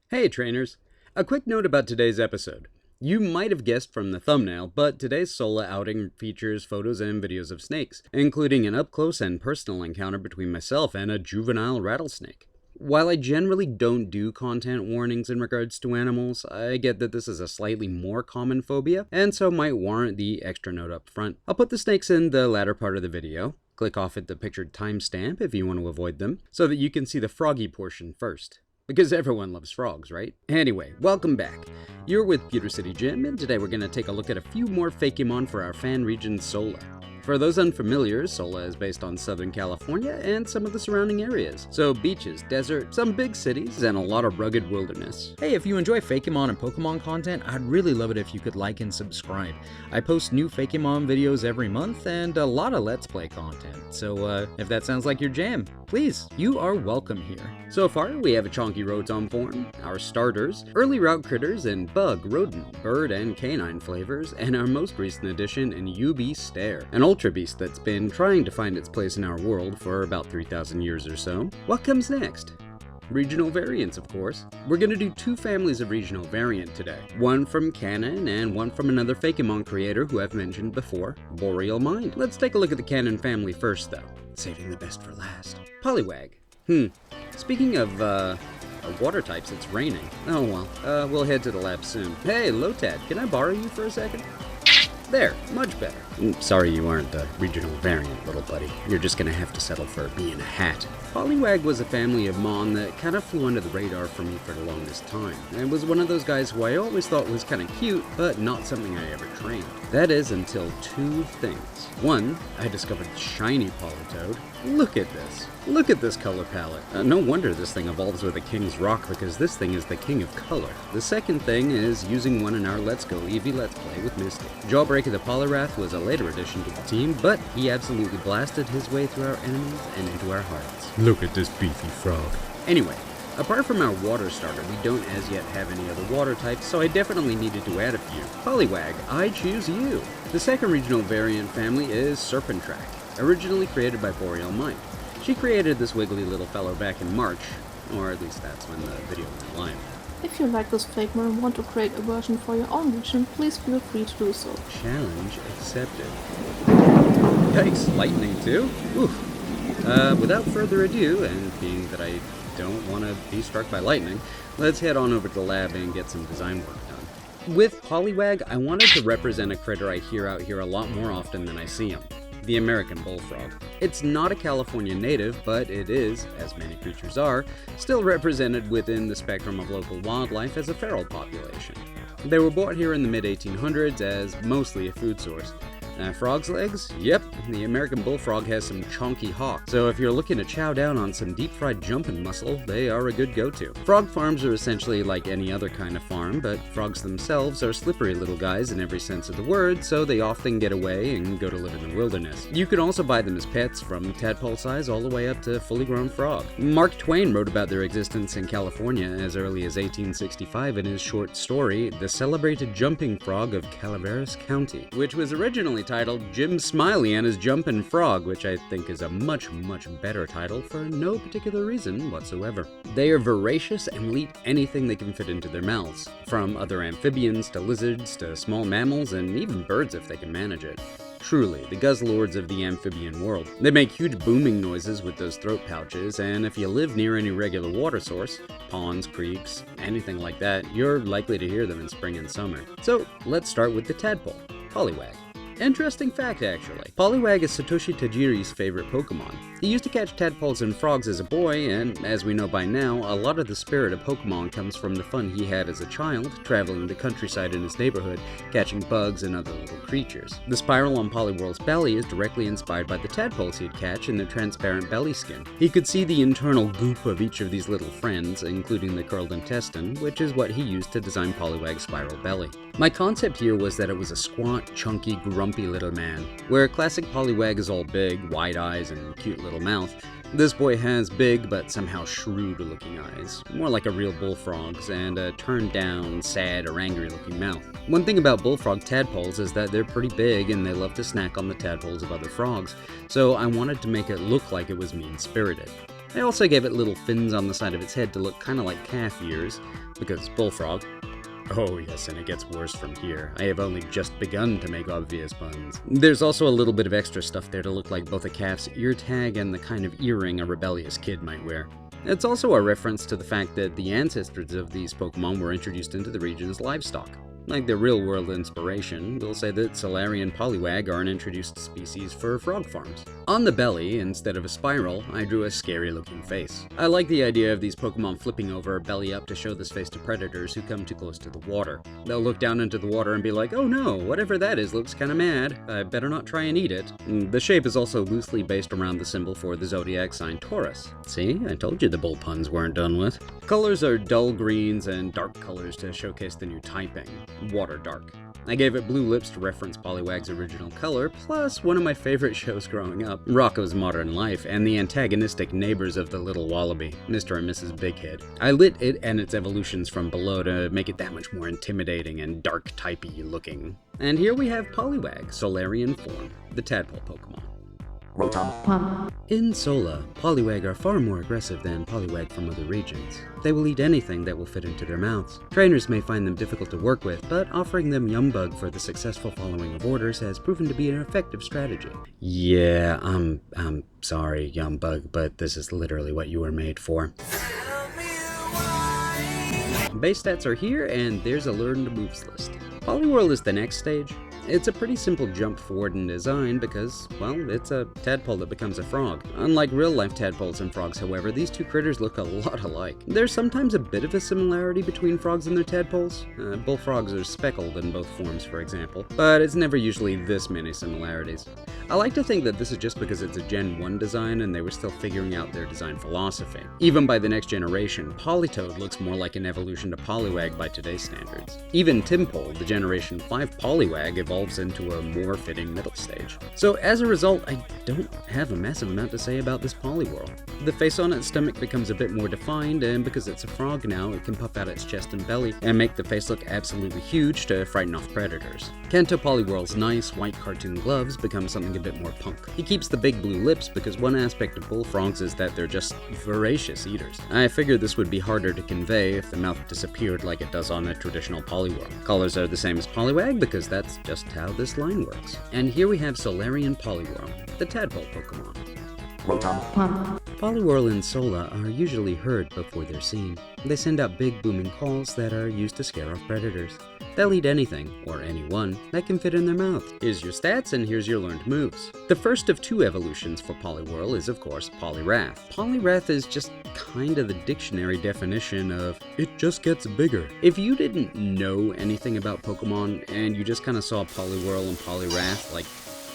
Hey trainers! A quick note about today's episode. You might have guessed from the thumbnail, but today's Sola outing features photos and videos of snakes, including an up-close and personal encounter between myself and a juvenile rattlesnake. While I generally don't do content warnings in regards to animals, I get that this is a slightly more common phobia, and so might warrant the extra note up front. I'll put the snakes in the latter part of the video. Click off at the pictured timestamp if you want to avoid them, so that you can see the froggy portion first. Because everyone loves frogs, right? Anyway, welcome back. You're with Pewter City Jim, and today we're going to take a look at a few more Fakemon for our fan region Sola. For those unfamiliar, Sola is based on Southern California and some of the surrounding areas. So beaches, desert, some big cities, and a lot of rugged wilderness. Hey, if you enjoy Fakemon and Pokemon content, I'd really love it if you could like and subscribe. I post new Fakemon videos every month and a lot of Let's Play content. So if that sounds like your jam, please, you are welcome here. So far, we have a chonky Rotom form, our starters, early route critters in bug, rodent, bird, and canine flavors, and our most recent addition in UB Stare, an ultra beast that's been trying to find its place in our world for about 3,000 years or so. What comes next? Regional variants, of course. We're going to do two families of regional variant today. One from canon and one from another Fakemon creator who I've mentioned before, Boreal Mind. Let's take a look at the canon family first though, saving the best for last. Poliwag. Speaking of water types, it's raining. Oh well, we'll head to the lab soon. Hey, Lotad, can I borrow you for a second? There, much better. Sorry you aren't the regional variant, little buddy. You're just gonna have to settle for being a hat. Poliwag was a family of Mon that kind of flew under the radar for me for the longest time. It was one of those guys who I always thought was kind of cute, but not something I ever trained. That is until two things. One, I discovered shiny Politoed. Look at this. Look at this color palette. No wonder this thing evolves with a King's Rock, because this thing is the king of color. The second thing is using one in our Let's Go Eevee Let's Play with Misty. Jawbreaker the Poliwrath was a later addition to the team, but he absolutely blasted his way through our enemies and into our hearts. Look at this beefy frog. Anyway, apart from our water starter, we don't as yet have any other water types, so I definitely needed to add a few. Poliwag, I choose you. The second regional variant family is Serpentrack, originally created by Boreal Mind. She created this wiggly little fellow back in March, or at least that's when the video went live. If you like this Fakemon and want to create a version for your own region, please feel free to do so. Challenge accepted. Yikes, lightning too? Oof. Without further ado, and being that I don't want to be struck by lightning, let's head on over to the lab and get some design work done. With Poliwag, I wanted to represent a critter I hear out here a lot more often than I see him. The American bullfrog. It's not a California native, but it is, as many creatures are, still represented within the spectrum of local wildlife as a feral population. They were brought here in the mid-1800s as mostly a food source. Frog's legs? Yep, the American bullfrog has some chonky hocks, so if you're looking to chow down on some deep-fried jumping muscle, they are a good go-to. Frog farms are essentially like any other kind of farm, but frogs themselves are slippery little guys in every sense of the word, so they often get away and go to live in the wilderness. You can also buy them as pets, from tadpole size all the way up to fully grown frog. Mark Twain wrote about their existence in California as early as 1865 in his short story, The Celebrated Jumping Frog of Calaveras County, which was originally titled Jim Smiley and His Jumpin' Frog, which I think is a much better title for no particular reason whatsoever. They are voracious and will eat anything they can fit into their mouths, from other amphibians to lizards to small mammals and even birds if they can manage it. Truly, the guzzlords of the amphibian world. They make huge booming noises with those throat pouches, and if you live near any regular water source, ponds, creeks, anything like that, you're likely to hear them in spring and summer. So, let's start with the tadpole, Poliwag. Interesting fact, actually. Poliwag is Satoshi Tajiri's favorite Pokemon. He used to catch tadpoles and frogs as a boy, and as we know by now, a lot of the spirit of Pokemon comes from the fun he had as a child, traveling the countryside in his neighborhood, catching bugs and other little creatures. The spiral on Poliwhirl's belly is directly inspired by the tadpoles he'd catch in their transparent belly skin. He could see the internal goop of each of these little friends, including the curled intestine, which is what he used to design Poliwag's spiral belly. My concept here was that it was a squat, chunky, grumpy little man. Where classic Poliwag is all big, wide eyes, and cute little mouth, this boy has big but somehow shrewd-looking eyes, more like a real bullfrog's, and a turned-down, sad or angry-looking mouth. One thing about bullfrog tadpoles is that they're pretty big and they love to snack on the tadpoles of other frogs, so I wanted to make it look like it was mean-spirited. I also gave it little fins on the side of its head to look kinda like calf ears, because bullfrog. Oh yes, and it gets worse from here. I have only just begun to make obvious puns. There's also a little bit of extra stuff there to look like both a calf's ear tag and the kind of earring a rebellious kid might wear. It's also a reference to the fact that the ancestors of these Pokemon were introduced into the region's livestock. Like the real-world inspiration, we'll say that Solarian Poliwag are an introduced species for frog farms. On the belly, instead of a spiral, I drew a scary-looking face. I like the idea of these Pokemon flipping over belly up to show this face to predators who come too close to the water. They'll look down into the water and be like, oh no, whatever that is looks kinda mad, I better not try and eat it. The shape is also loosely based around the symbol for the zodiac sign Taurus. See, I told you the bull puns weren't done with. Colors are dull greens and dark colors to showcase the new typing. Water dark. I gave it blue lips to reference Poliwag's original color, plus one of my favorite shows growing up, Rocco's Modern Life, and the antagonistic neighbors of the little wallaby, Mr. and Mrs. Bighead. I lit it and its evolutions from below to make it that much more intimidating and dark typey looking. And here we have Poliwag, Solarian form, the tadpole Pokemon. In Sola, Poliwag are far more aggressive than Poliwag from other regions. They will eat anything that will fit into their mouths. Trainers may find them difficult to work with, but offering them Yumbug for the successful following of orders has proven to be an effective strategy. Yeah, I'm sorry, Yumbug, but this is literally what you were made for. Base stats are here, and there's a learned moves list. Poliwhirl is the next stage. It's a pretty simple jump forward in design because, well, it's a tadpole that becomes a frog. Unlike real-life tadpoles and frogs, however, these two critters look a lot alike. There's sometimes a bit of a similarity between frogs and their tadpoles. Bullfrogs are speckled in both forms, for example, but it's never usually this many similarities. I like to think that this is just because it's a Gen 1 design and they were still figuring out their design philosophy. Even by the next generation, Politoed looks more like an evolution to Poliwag by today's standards. Even Timpole, the Generation 5 Poliwag, evolves into a more fitting middle stage. So as a result, I don't have a massive amount to say about this Poliwhirl. The face on its stomach becomes a bit more defined, and because it's a frog now, it can puff out its chest and belly and make the face look absolutely huge to frighten off predators. Kanto Poliwhirl's nice, white cartoon gloves become something a bit more punk. He keeps the big blue lips because one aspect of bullfrogs is that they're just voracious eaters. I figured this would be harder to convey if the mouth disappeared like it does on a traditional Poliwhirl. Colors are the same as Poliwag because that's just how this line works. And here we have Solarian Poliwhirl, the tadpole Pokemon. Poliwhirl and Sola are usually heard before they're seen. They send out big booming calls that are used to scare off predators. They'll eat anything, or anyone, that can fit in their mouth. Here's your stats and here's your learned moves. The first of two evolutions for Poliwhirl is of course Poliwrath. Poliwrath is just kind of the dictionary definition of, it just gets bigger. If you didn't know anything about Pokemon and you just kind of saw Poliwhirl and Poliwrath like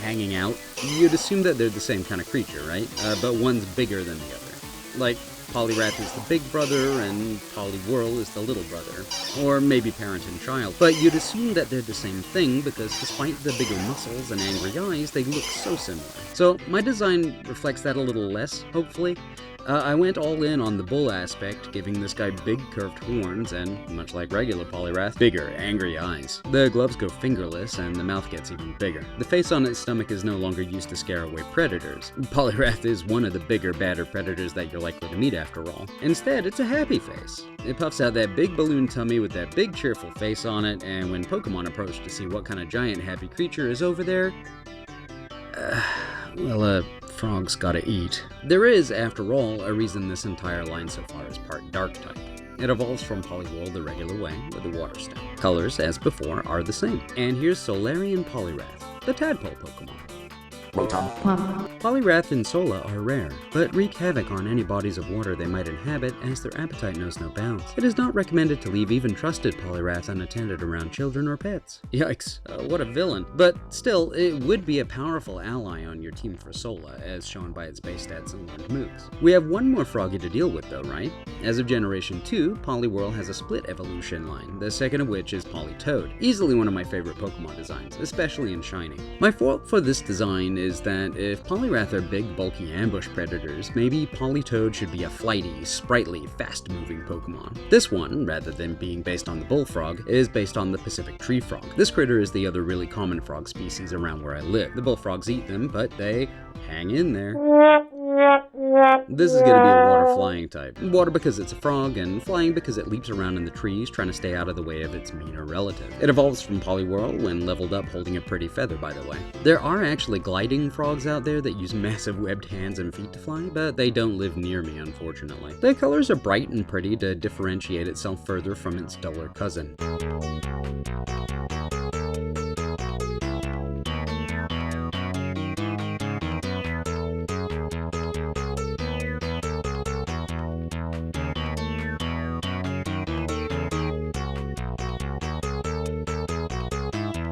hanging out, you'd assume that they're the same kind of creature, right? But one's bigger than the other. Like, Poliwrath is the big brother and Poliwhirl is the little brother. Or maybe parent and child. But you'd assume that they're the same thing because despite the bigger muscles and angry eyes, they look so similar. So my design reflects that a little less, hopefully. I went all in on the bull aspect, giving this guy big curved horns and, much like regular Poliwrath, bigger, angry eyes. The gloves go fingerless and the mouth gets even bigger. The face on its stomach is no longer used to scare away predators. Poliwrath is one of the bigger, badder predators that you're likely to meet after all. Instead, it's a happy face. It puffs out that big balloon tummy with that big cheerful face on it, and when Pokemon approach to see what kind of giant happy creature is over there, frog's gotta eat. There is, after all, a reason this entire line so far is part dark type. It evolves from Poliwhirl the regular way, with a water stone. Colors, as before, are the same. And here's Solarian Poliwrath, the tadpole Pokemon. Poliwrath and Sola are rare, but wreak havoc on any bodies of water they might inhabit as their appetite knows no bounds. It is not recommended to leave even trusted Poliwrath unattended around children or pets. Yikes, what a villain. But still, it would be a powerful ally on your team for Sola, as shown by its base stats and learned moves. We have one more froggy to deal with though, right? As of Generation 2, Poliwhirl has a split evolution line, the second of which is Politoed, easily one of my favorite Pokemon designs, especially in Shiny. My fault for this design is that if Poliwrath are big, bulky ambush predators, maybe Politoed should be a flighty, sprightly, fast-moving Pokemon. This one, rather than being based on the bullfrog, is based on the Pacific tree frog. This critter is the other really common frog species around where I live. The bullfrogs eat them, but they hang in there. This is going to be a water flying type. Water because it's a frog, and flying because it leaps around in the trees trying to stay out of the way of its meaner relative. It evolves from Poliwag when leveled up, holding a pretty feather, by the way. There are actually gliding frogs out there that use massive webbed hands and feet to fly, but they don't live near me, unfortunately. The colors are bright and pretty to differentiate itself further from its duller cousin.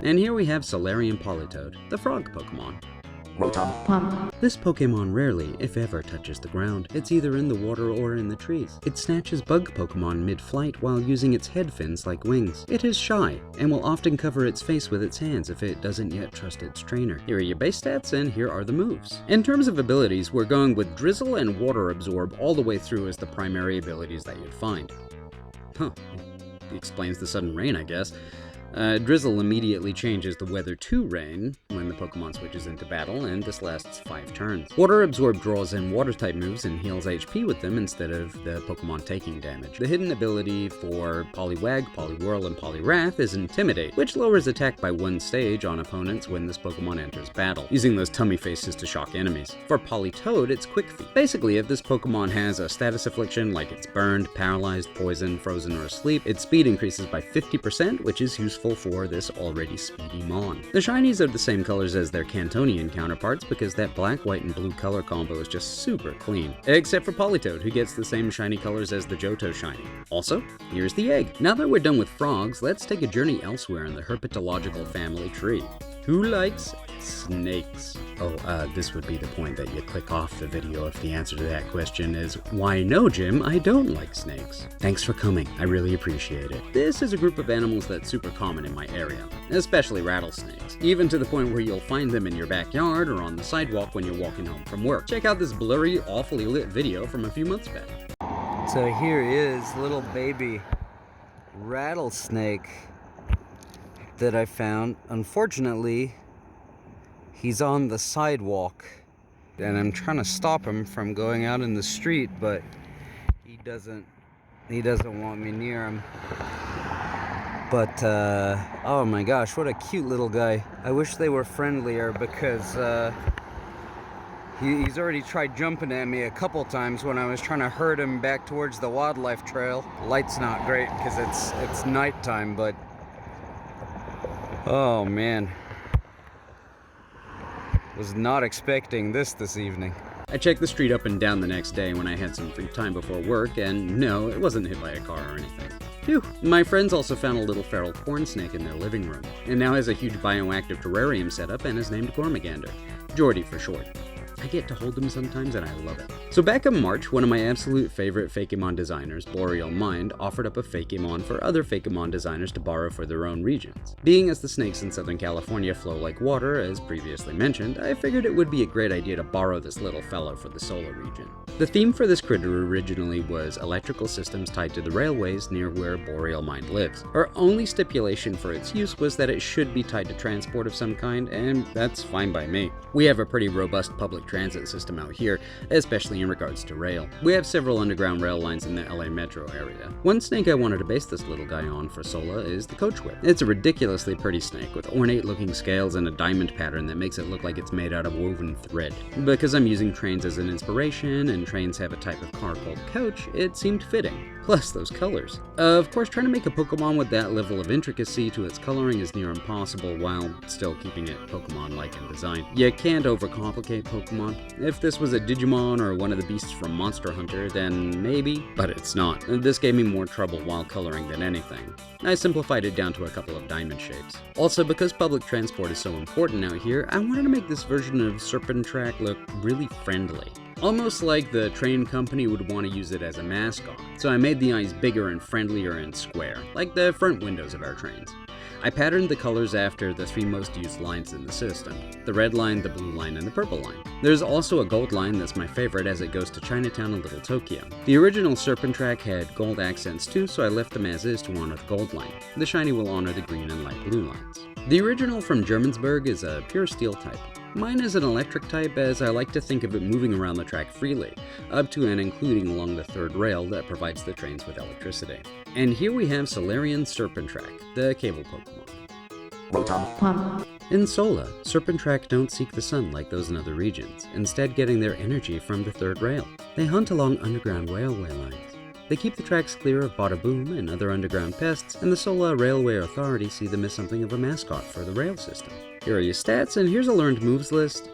And here we have Solarian Politoed, the frog Pokemon. This Pokemon rarely, if ever, touches the ground. It's either in the water or in the trees. It snatches bug Pokemon mid-flight while using its head fins like wings. It is shy, and will often cover its face with its hands if it doesn't yet trust its trainer. Here are your base stats, and here are the moves. In terms of abilities, we're going with Drizzle and Water Absorb all the way through as the primary abilities that you'd find. Huh, explains the sudden rain, I guess. Drizzle immediately changes the weather to rain when the Pokemon switches into battle, and this lasts 5 turns. Water Absorb draws in water-type moves and heals HP with them instead of the Pokemon taking damage. The hidden ability for Poliwag, Poliwhirl, and Poliwrath is Intimidate, which lowers attack by 1 stage on opponents when this Pokemon enters battle, using those tummy faces to shock enemies. For Politoed, it's Quick Feet. Basically, if this Pokemon has a status affliction like it's burned, paralyzed, poisoned, frozen, or asleep, its speed increases by 50%, which is useful for this already speedy Mon. The shinies are the same colors as their Cantonian counterparts because that black, white, and blue color combo is just super clean. Except for Politoed, who gets the same shiny colors as the Johto shiny. Also, here's the egg. Now that we're done with frogs, let's take a journey elsewhere in the herpetological family tree. Who likes snakes? Oh, this would be the point that you click off the video if the answer to that question is, why no, Jim, I don't like snakes. Thanks for coming, I really appreciate it. This is a group of animals that's super common in my area, especially rattlesnakes, even to the point where you'll find them in your backyard or on the sidewalk when you're walking home from work. Check out this blurry, awfully lit video from a few months back. So here is little baby rattlesnake that I found. Unfortunately, he's on the sidewalk, and I'm trying to stop him from going out in the street, but he doesn't want me near him. But oh my gosh, what a cute little guy. I wish they were friendlier because he's already tried jumping at me a couple times when I was trying to herd him back towards the wildlife trail. Light's not great because it's nighttime, but oh man, was not expecting this evening. I checked the street up and down the next day when I had some free time before work, and no, it wasn't hit by a car or anything. Phew. My friends also found a little feral corn snake in their living room, and now has a huge bioactive terrarium set up and is named Gormagander. Jordy for short. I get to hold them sometimes and I love it. So back in March, one of my absolute favorite Fakemon designers, Boreal Mind, offered up a Fakemon for other Fakemon designers to borrow for their own regions. Being as the snakes in Southern California flow like water, as previously mentioned, I figured it would be a great idea to borrow this little fellow for the Sola region. The theme for this critter originally was electrical systems tied to the railways near where Boreal Mind lives. Our only stipulation for its use was that it should be tied to transport of some kind, and that's fine by me. We have a pretty robust public transit system out here, especially in regards to rail. We have several underground rail lines in the LA metro area. One snake I wanted to base this little guy on for Sola is the Coach Whip. It's a ridiculously pretty snake with ornate looking scales and a diamond pattern that makes it look like it's made out of woven thread. Because I'm using trains as an inspiration, and trains have a type of car called Coach, it seemed fitting. Plus those colors. Of course, trying to make a Pokemon with that level of intricacy to its coloring is near impossible while still keeping it Pokemon-like in design. You can't overcomplicate Pokemon. If this was a Digimon or one of the beasts from Monster Hunter, then maybe, but it's not. This gave me more trouble while coloring than anything. I simplified it down to a couple of diamond shapes. Also, because public transport is so important out here, I wanted to make this version of Serpentrack look really friendly. Almost like the train company would want to use it as a mascot. So I made the eyes bigger and friendlier and square, like the front windows of our trains. I patterned the colors after the 3 most used lines in the system: the red line, the blue line, and the purple line. There's also a gold line that's my favorite as it goes to Chinatown and Little Tokyo. The original Serpentrack had gold accents too, so I left them as is to honor the gold line. The shiny will honor the green and light blue lines. The original from Germansburg is a pure steel type. Mine is an electric type, as I like to think of it moving around the track freely, up to and including along the third rail that provides the trains with electricity. And here we have Solarian Serpentrack, the cable Pokemon. In Sola, Serpentrack don't seek the sun like those in other regions, instead getting their energy from the third rail. They hunt along underground railway lines. They keep the tracks clear of Bada Boom and other underground pests, and the Sola Railway Authority see them as something of a mascot for the rail system. Here are your stats, and here's a learned moves list.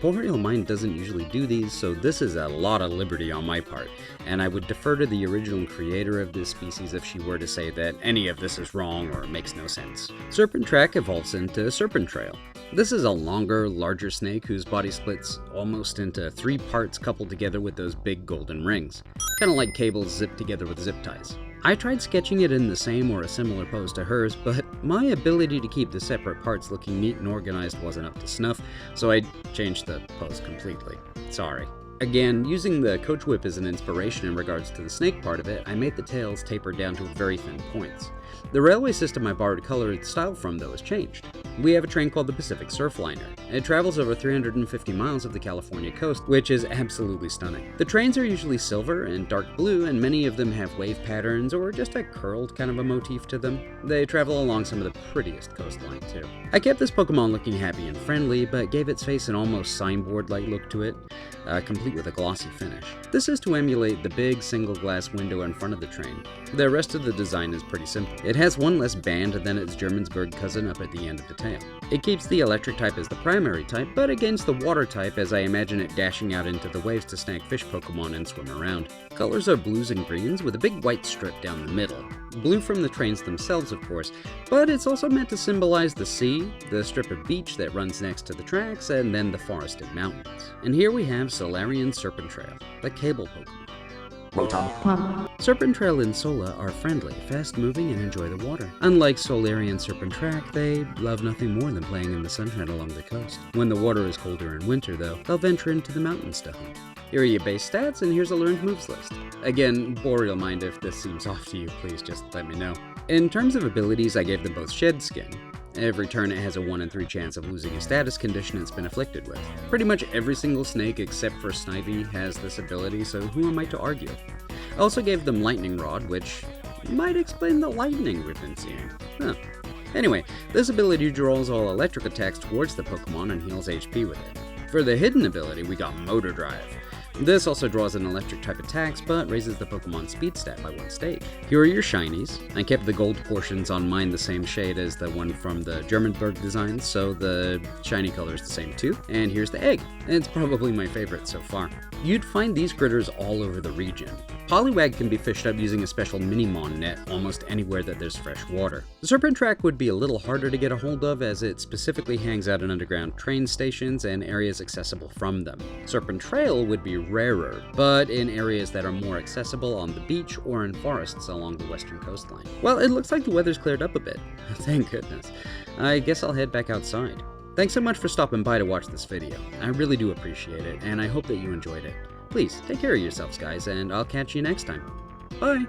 Boreal Mind doesn't usually do these, so this is a lot of liberty on my part, and I would defer to the original creator of this species if she were to say that any of this is wrong or makes no sense. Serpentrack evolves into Serpentrail. This is a longer, larger snake whose body splits almost into 3 parts coupled together with those big golden rings, kind of like cables zipped together with zip ties. I tried sketching it in the same or a similar pose to hers, but my ability to keep the separate parts looking neat and organized wasn't up to snuff, so I changed the pose completely. Sorry. Again, using the coach whip as an inspiration in regards to the snake part of it, I made the tails taper down to very thin points. The railway system I borrowed colored style from, though, has changed. We have a train called the Pacific Surfliner. It travels over 350 miles of the California coast, which is absolutely stunning. The trains are usually silver and dark blue, and many of them have wave patterns or just a curled kind of a motif to them. They travel along some of the prettiest coastline, too. I kept this Pokemon looking happy and friendly, but gave its face an almost signboard-like look to it, complete with a glossy finish. This is to emulate the big single glass window in front of the train. The rest of the design is pretty simple. It has one less band than its Germansburg cousin up at the end of the tail. It keeps the electric type as the primary type, but against the water type, as I imagine it dashing out into the waves to snag fish Pokemon and swim around. Colors are blues and greens with a big white strip down the middle. Blue from the trains themselves, of course, but it's also meant to symbolize the sea, the strip of beach that runs next to the tracks, and then the forested mountains. And here we have Solarian Serpentrail, the cable Pokemon. Serpentrail and Sola are friendly, fast-moving, and enjoy the water. Unlike Solarian Serpentrack, they love nothing more than playing in the sunshine along the coast. When the water is colder in winter, though, they'll venture into the mountains to hunt. Here are your base stats, and here's a learned moves list. Again, Boreal Mind, if this seems off to you, please just let me know. In terms of abilities, I gave them both Shed Skin. Every turn it has a 1 in 3 chance of losing a status condition it's been afflicted with. Pretty much every single snake except for Snivy has this ability, so who am I to argue? I also gave them Lightning Rod, which might explain the lightning we've been seeing. Huh. Anyway, this ability draws all electric attacks towards the Pokemon and heals HP with it. For the hidden ability, we got Motor Drive. This also draws an electric type attacks, but raises the Pokemon speed stat by 1 stage. Here are your shinies. I kept the gold portions on mine the same shade as the one from the Germansburg designs, so the shiny color is the same too. And here's the egg. It's probably my favorite so far. You'd find these critters all over the region. Poliwag can be fished up using a special Minimon net almost anywhere that there's fresh water. The Serpentrack would be a little harder to get a hold of, as it specifically hangs out in underground train stations and areas accessible from them. Serpentrail would be rarer, but in areas that are more accessible on the beach or in forests along the western coastline. Well, it looks like the weather's cleared up a bit. Thank goodness. I guess I'll head back outside. Thanks so much for stopping by to watch this video. I really do appreciate it, and I hope that you enjoyed it. Please, take care of yourselves, guys, and I'll catch you next time. Bye!